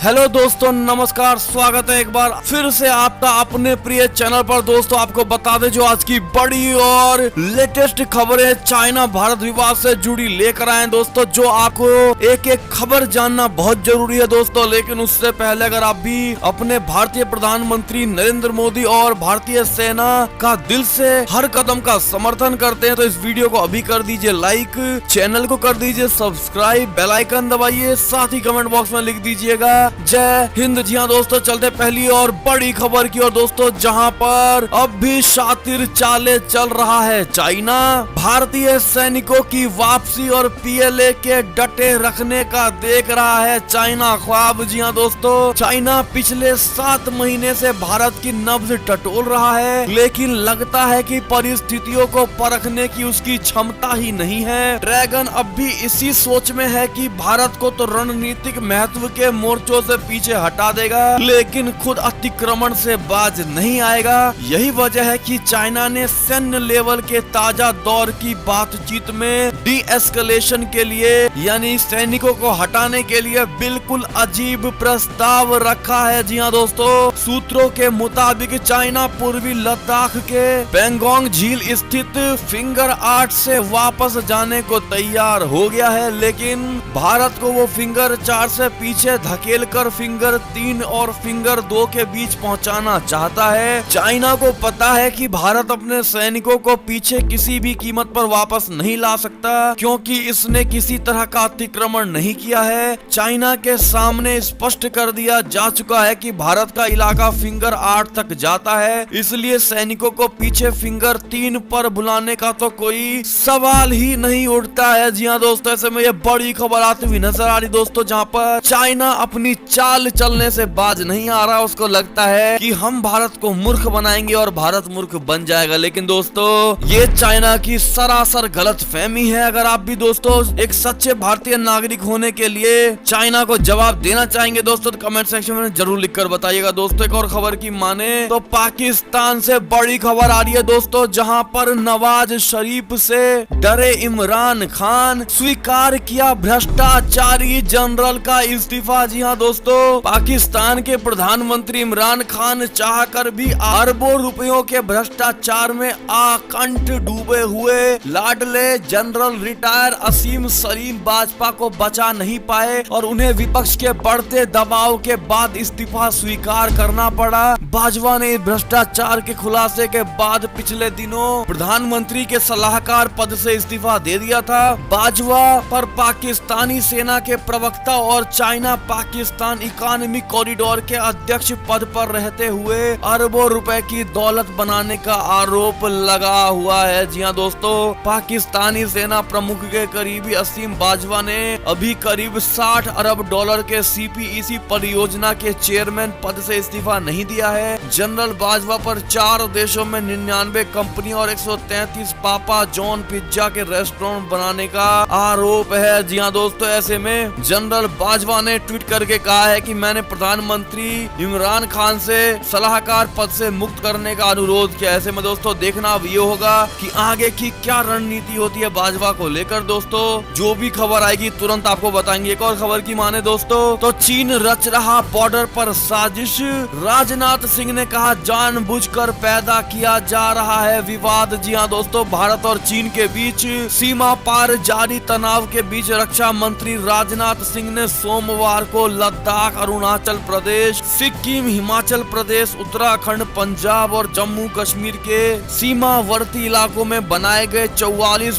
Hello दोस्तों, नमस्कार। स्वागत है एक बार फिर से आपका अपने प्रिय चैनल पर। दोस्तों आपको बता दें जो आज की बड़ी और लेटेस्ट खबरें चाइना भारत विवाद से जुड़ी लेकर आए। दोस्तों जो आपको एक एक खबर जानना बहुत जरूरी है दोस्तों, लेकिन उससे पहले अगर आप भी अपने भारतीय प्रधानमंत्री नरेंद्र मोदी और भारतीय सेना का दिल से हर कदम का समर्थन करते हैं तो इस वीडियो को अभी कर दीजिए लाइक, चैनल को कर दीजिए सब्सक्राइब, बेल आइकन दबाइए, साथ ही कमेंट बॉक्स में लिख दीजिएगा जय हिंद। जी हाँ दोस्तों, चलते पहली और बड़ी खबर की ओर दोस्तों, जहां पर अब भी शातिर चाले चल रहा है चाइना। भारतीय सैनिकों की वापसी और पीएलए के डटे रखने का देख रहा है चाइना ख्वाब। जी हाँ दोस्तों, चाइना पिछले 7 महीने से भारत की नब्ज टटोल रहा है, लेकिन लगता है कि परिस्थितियों को परखने की उसकी क्षमता ही नहीं है। ड्रैगन अब भी इसी सोच में है कि भारत को तो रणनीतिक महत्व के मोर्चों से पीछे हटा देगा, लेकिन खुद अतिक्रमण से बाज नहीं आएगा। यही वजह है कि चाइना ने सैन्य लेवल के ताजा दौर की बातचीत में डी एस्केलेशन के लिए यानी सैनिकों को हटाने के लिए बिल्कुल अजीब प्रस्ताव रखा है। जी हाँ दोस्तों, सूत्रों के मुताबिक चाइना पूर्वी लद्दाख के पेंगोंग झील स्थित फिंगर 8 से वापस जाने को तैयार हो गया है, लेकिन भारत को वो फिंगर 4 से पीछे धकेल कर फिंगर 3 और फिंगर 2 के बीच पहुंचाना चाहता है। चाइना को पता है कि भारत अपने सैनिकों को पीछे किसी भी कीमत पर वापस नहीं ला सकता, क्योंकि इसने किसी तरह का अतिक्रमण नहीं किया है। चाइना के सामने स्पष्ट कर दिया जा चुका है कि भारत का इलाका फिंगर 8 तक जाता है, इसलिए सैनिकों को पीछे फिंगर 3 पर बुलाने का तो कोई सवाल ही नहीं उठता है। जी हाँ दोस्तों, ऐसे में ये बड़ी खबर आती हुई नजर आ रही दोस्तों, जहाँ पर चाइना अपनी चाल चलने से बाज नहीं आ रहा। उसको लगता है कि हम भारत को मूर्ख बनाएंगे और भारत मूर्ख बन जाएगा, लेकिन दोस्तों ये चाइना की सरासर गलत फहमी है। अगर आप भी दोस्तों एक सच्चे भारतीय नागरिक होने के लिए चाइना को जवाब देना चाहेंगे दोस्तों तो कमेंट सेक्शन में जरूर लिखकर बताइएगा। दोस्तों एक और खबर की माने तो पाकिस्तान से बड़ी खबर आ रही है दोस्तों, जहां पर नवाज शरीफ से डरे इमरान खान स्वीकार किया भ्रष्टाचारी जनरल का इस्तीफा। जी हाँ दोस्तों, पाकिस्तान के प्रधानमंत्री इमरान खान चाहकर भी अरबों रुपयों के भ्रष्टाचार में आकंठ डूबे हुए लाडले जनरल रिटायर असीम सलीम बाजवा को बचा नहीं पाए और उन्हें विपक्ष के बढ़ते दबाव के बाद इस्तीफा स्वीकार करना पड़ा। बाजवा ने भ्रष्टाचार के खुलासे के बाद पिछले दिनों प्रधानमंत्री के सलाहकार पद से इस्तीफा दे दिया था। बाजवा पर पाकिस्तानी सेना के प्रवक्ता और चाइना पाकिस्तान इकोनॉमिक कॉरिडोर के अध्यक्ष पद पर रहते हुए अरबों रुपए की दौलत बनाने का आरोप लगा हुआ है। जी हाँ दोस्तों, पाकिस्तानी सेना प्रमुख के करीबी असीम बाजवा ने अभी करीब 60 अरब डॉलर के सीपीईसी परियोजना के चेयरमैन पद से इस्तीफा नहीं दिया है। जनरल बाजवा पर 4 देशों में 99 कंपनी और 133 पापा जॉन पिज्जा के रेस्टोरेंट बनाने का आरोप है। जी हाँ दोस्तों, ऐसे में जनरल बाजवा ने ट्वीट करके कहा है कि मैंने प्रधानमंत्री इमरान खान से सलाहकार पद से मुक्त करने का अनुरोध किया। ऐसे में दोस्तों देखना अब ये होगा कि आगे की क्या रणनीति होती है बाजवा को लेकर। दोस्तों जो भी खबर आएगी तुरंत आपको बताएंगे। एक और खबर की माने दोस्तों तो चीन रच रहा बॉर्डर पर साजिश। राजनाथ सिंह ने कहा जानबूझकर पैदा किया जा रहा है विवाद। जी हाँ दोस्तों, भारत और चीन के बीच सीमा पार जारी तनाव के बीच रक्षा मंत्री राजनाथ सिंह ने सोमवार को लद्दाख, अरुणाचल प्रदेश, सिक्किम, हिमाचल प्रदेश, उत्तराखंड, पंजाब और जम्मू कश्मीर के सीमावर्ती इलाकों में बनाए गए 44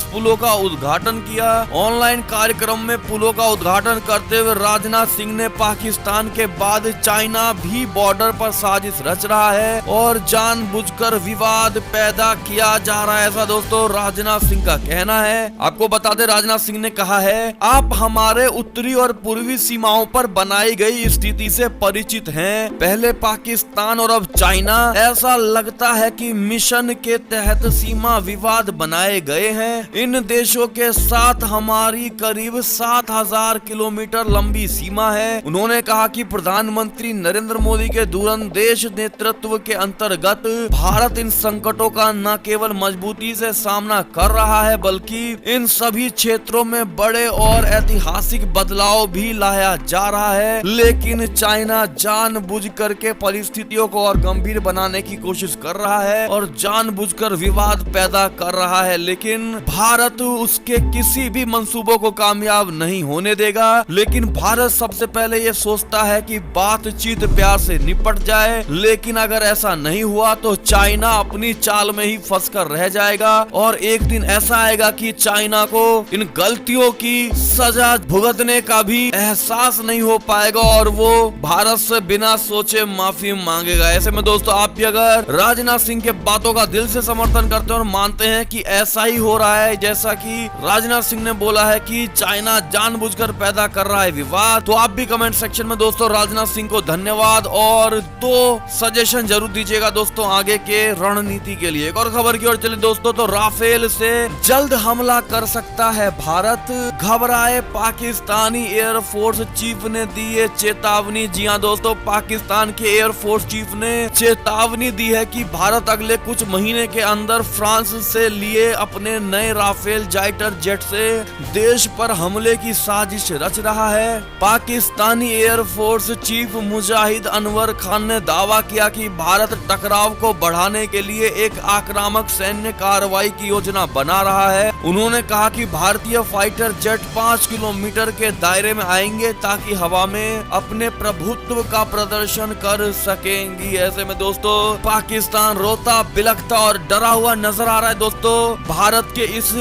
पुलों का उद्घाटन किया। ऑनलाइन कार्यक्रम में पुलों का उद्घाटन करते हुए राजनाथ सिंह ने पाकिस्तान के बाद चाइना भी बॉर्डर पर साजिश रच रहा है और जानबूझकर विवाद पैदा किया जा रहा है, ऐसा दोस्तों राजनाथ सिंह का कहना है। आपको बता दें राजनाथ सिंह ने कहा है आप हमारे उत्तरी और पूर्वी सीमाओं पर बनाई गई स्थिति से परिचित हैं। पहले पाकिस्तान और अब चाइना। ऐसा लगता है कि मिशन के तहत सीमा विवाद बनाए गए हैं। इन देशों के साथ हमारी करीब 7000 किलोमीटर लंबी सीमा है। उन्होंने कहा कि प्रधानमंत्री नरेंद्र नरेंद्र मोदी के दूरंदेश नेतृत्व के अंतर्गत भारत इन संकटों का न केवल मजबूती से सामना कर रहा है बल्कि इन सभी क्षेत्रों में बड़े और ऐतिहासिक बदलाव भी लाया जा रहा है। लेकिन चाइना जानबूझकर के परिस्थितियों को और गंभीर बनाने की कोशिश कर रहा है और जानबूझकर विवाद पैदा कर रहा है, लेकिन भारत उसके किसी भी मंसूबों को कामयाब नहीं होने देगा। लेकिन भारत सबसे पहले ये सोचता है कि बातचीत प्यार से निपट जाए, लेकिन अगर ऐसा नहीं हुआ तो चाइना अपनी चाल में ही फंस कर रह जाएगा और एक दिन ऐसा आएगा कि चाइना को इन गलतियों की सजा भुगतने का भी एहसास नहीं हो पाएगा और वो भारत से बिना सोचे माफी मांगेगा। ऐसे में दोस्तों आप भी अगर राजनाथ सिंह के बातों का दिल से समर्थन करते हैं और मानते हैं कि ऐसा ही हो रहा है जैसा कि राजनाथ सिंह ने बोला है कि चाइना जानबूझकर पैदा कर रहा है विवाद, तो आप भी कमेंट सेक्शन में दोस्तों राजनाथ सिंह को धन्यवाद और 2 सजेशन जरूर दीजिएगा दोस्तों आगे के रणनीति के लिए। एक और खबर की ओर चले दोस्तों, तो राफेल से जल्द हमला कर सकता है भारत, घबराए पाकिस्तानी एयरफोर्स चीफ ने दी है चेतावनी। जी हां दोस्तों, पाकिस्तान के एयरफोर्स चीफ ने चेतावनी दी है कि भारत अगले कुछ महीने के अंदर फ्रांस से लिए अपने नए राफेल फाइटर जेट से देश पर हमले की साजिश रच रहा है। पाकिस्तानी एयरफोर्स चीफ मुजाहिद अनवर खान ने दावा किया कि भारत टकराव को बढ़ाने के लिए एक आक्रामक सैन्य कार्रवाई की योजना बना रहा है। उन्होंने कहा कि भारतीय फाइटर जेट 5 किलोमीटर के दायरे में आएंगे ताकि हवा में अपने प्रभुत्व का प्रदर्शन कर सकेंगी। ऐसे में दोस्तों पाकिस्तान रोता बिलखता और डरा हुआ नजर आ रहा है। दोस्तों भारत के इस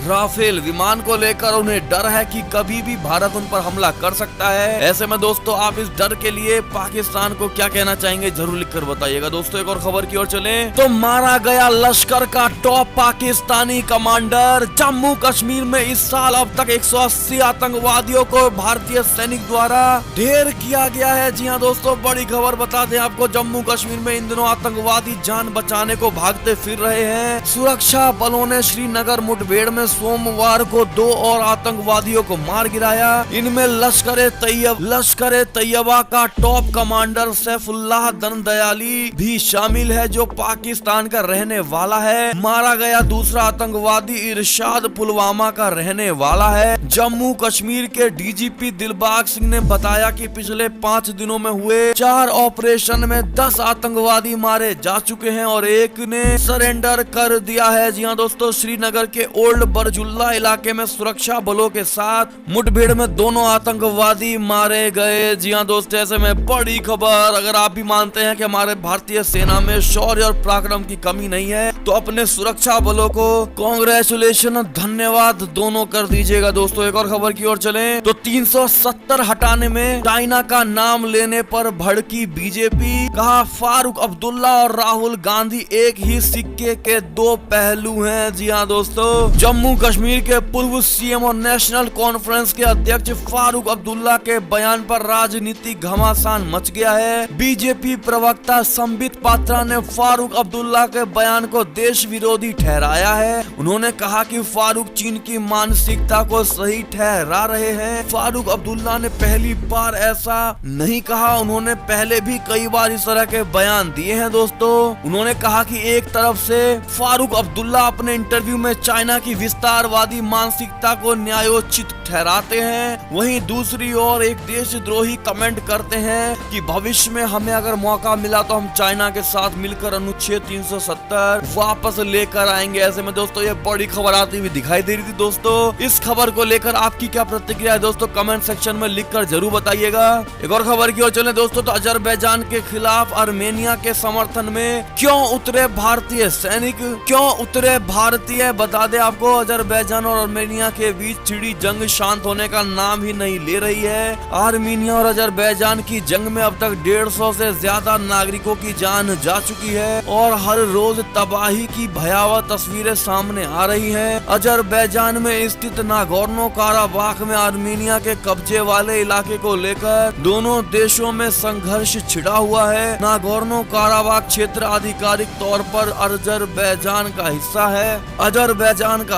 राफेल विमान को लेकर उन्हें डर है कि कभी भी भारत उन पर हमला कर सकता है। ऐसे में दोस्तों आप इस डर के लिए पाकिस्तान को क्या कहना चाहेंगे जरूर लिखकर बताइएगा। दोस्तों एक और खबर की ओर चलें तो मारा गया लश्कर का टॉप पाकिस्तानी कमांडर। जम्मू कश्मीर में इस साल अब तक 180 आतंकवादियों को भारतीय सैनिक द्वारा ढेर किया गया है। जी हाँ दोस्तों, बड़ी खबर बता दें आपको, जम्मू कश्मीर में इन दिनों आतंकवादी जान बचाने को भागते फिर रहे हैं। सुरक्षा बलों ने श्रीनगर मुठभेड़ में सोमवार को 2 और आतंकवादियों को मार गिराया। इनमें लश्कर तैयबा का टॉप कमांडर सैफुल्लाह दनदयाली भी शामिल है जो पाकिस्तान का रहने वाला है। मारा गया दूसरा आतंकवादी इरशाद पुलवामा का रहने वाला है। जम्मू कश्मीर के डीजीपी दिलबाग सिंह ने बताया कि पिछले 5 दिनों में हुए 4 ऑपरेशन में 10 आतंकवादी मारे जा चुके हैं और एक ने सरेंडर कर दिया है। जी हाँ दोस्तों, श्रीनगर के ओल्ड बरजुल्ला इलाके में सुरक्षा बलों के साथ मुठभेड़ में दोनों आतंकवादी मारे गए। जी हाँ दोस्तों, ऐसे में बड़ी खबर, अगर आप भी मानते हैं कि हमारे भारतीय सेना में शौर्य और पराक्रम की कमी नहीं है तो अपने सुरक्षा बलों को कांग्रेचुलेशन धन्यवाद दोनों कर दीजिएगा। दोस्तों एक और खबर की ओर चलें तो 370 हटाने में चाइना का नाम लेने पर भड़की बीजेपी। कहा फारूक अब्दुल्ला और राहुल गांधी एक ही सिक्के के 2 पहलू हैं। जी हाँ दोस्तों, जम्मू कश्मीर के पूर्व सीएम और नेशनल कॉन्फ्रेंस के अध्यक्ष फारूक अब्दुल्ला के बयान पर राजनीतिक घमासान मच गया है। बीजेपी प्रवक्ता संबित पात्रा ने फारूक अब्दुल्ला के बयान को देश विरोधी ठहराया है। उन्होंने कहा कि फारूक चीन की मानसिकता को सही ठहरा रहे हैं। फारूक अब्दुल्ला ने पहली बार ऐसा नहीं कहा, उन्होंने पहले भी कई बार इस तरह के बयान दिए हैं। दोस्तों उन्होंने कहा कि एक तरफ से फारूक अब्दुल्ला अपने इंटरव्यू में चाइना की विस्तारवादी मानसिकता को न्यायोचित ठहराते हैं, वहीं दूसरी ओर एक देशद्रोही कमेंट करते हैं कि भविष्य में हमें अगर मौका मिला तो हम चाइना के साथ मिलकर अनुच्छेद 370 वापस लेकर आएंगे। ऐसे में दोस्तों ये बड़ी खबर आती हुई दिखाई दे रही थी। दोस्तों इस खबर को लेकर आपकी क्या प्रतिक्रिया है दोस्तों, कमेंट सेक्शन में लिखकर जरूर बताइएगा। एक और खबर की ओर चलें दोस्तों तो अजरबैजान के खिलाफ आर्मेनिया के समर्थन में क्यों उतरे भारतीय सैनिक, क्यों उतरे भारतीय, बता दे आपको अजरबैजान और आर्मेनिया के बीच छिड़ी जंग शांत होने का नाम ही नहीं ले रही है। आर्मीनिया और अजरबैजान की जंग में अब तक 150 से ज्यादा नागरिकों की जान जा चुकी है और हर रोज तबाही की भयावह तस्वीरें सामने आ रही हैं। अजरबैजान में स्थित नागोर्नो काराबाख में आर्मीनिया के कब्जे वाले इलाके को लेकर दोनों देशों में संघर्ष छिड़ा हुआ है। नागोर्नो काराबाख क्षेत्र आधिकारिक तौर पर अजरबैजान का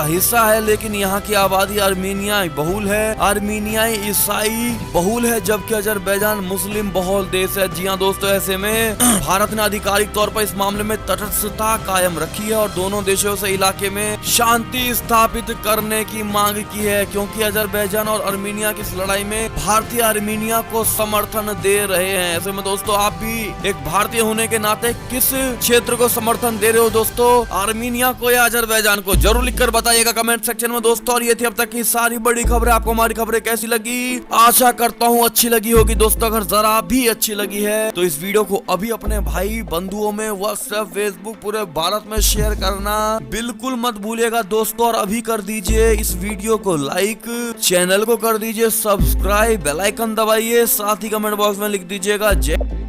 हिस्सा है, लेकिन यहाँ की आबादी आर्मीनिया बहुल है, आर्मीनियाई ईसाई बहुल है, जबकि अजरबैजान मुस्लिम बहुल देश है। जी हाँ दोस्तों, ऐसे में भारत ने आधिकारिक तौर पर इस मामले में तटस्थता कायम रखी है और दोनों देशों से इलाके में शांति स्थापित करने की मांग की है, क्योंकि अजरबैजान और आर्मीनिया की इस लड़ाई में भारतीय आर्मीनिया को समर्थन दे रहे हैं। ऐसे में दोस्तों, आप भी एक भारतीय होने के नाते किस क्षेत्र को समर्थन दे रहे हो दोस्तों, आर्मीनिया को या अजरबैजान को? जरूर लिखकर बताइएगा कमेंट सेक्शन में दोस्तों। और ये थी अब तक की सारी बड़ी खबरें। आपको हमारी खबरें कैसी लगी? आशा करता हूँ अच्छी लगी होगी दोस्तों। अगर जरा भी अच्छी लगी है तो इस वीडियो को अभी अपने भाई बंधुओं में व्हाट्सएप, फेसबुक, पूरे भारत में शेयर करना बिल्कुल मत भूलिएगा दोस्तों। और अभी कर दीजिए इस वीडियो को लाइक, चैनल को कर दीजिए सब्सक्राइब, बेल आइकन दबाइए, साथ ही कमेंट बॉक्स में लिख दीजिएगा जय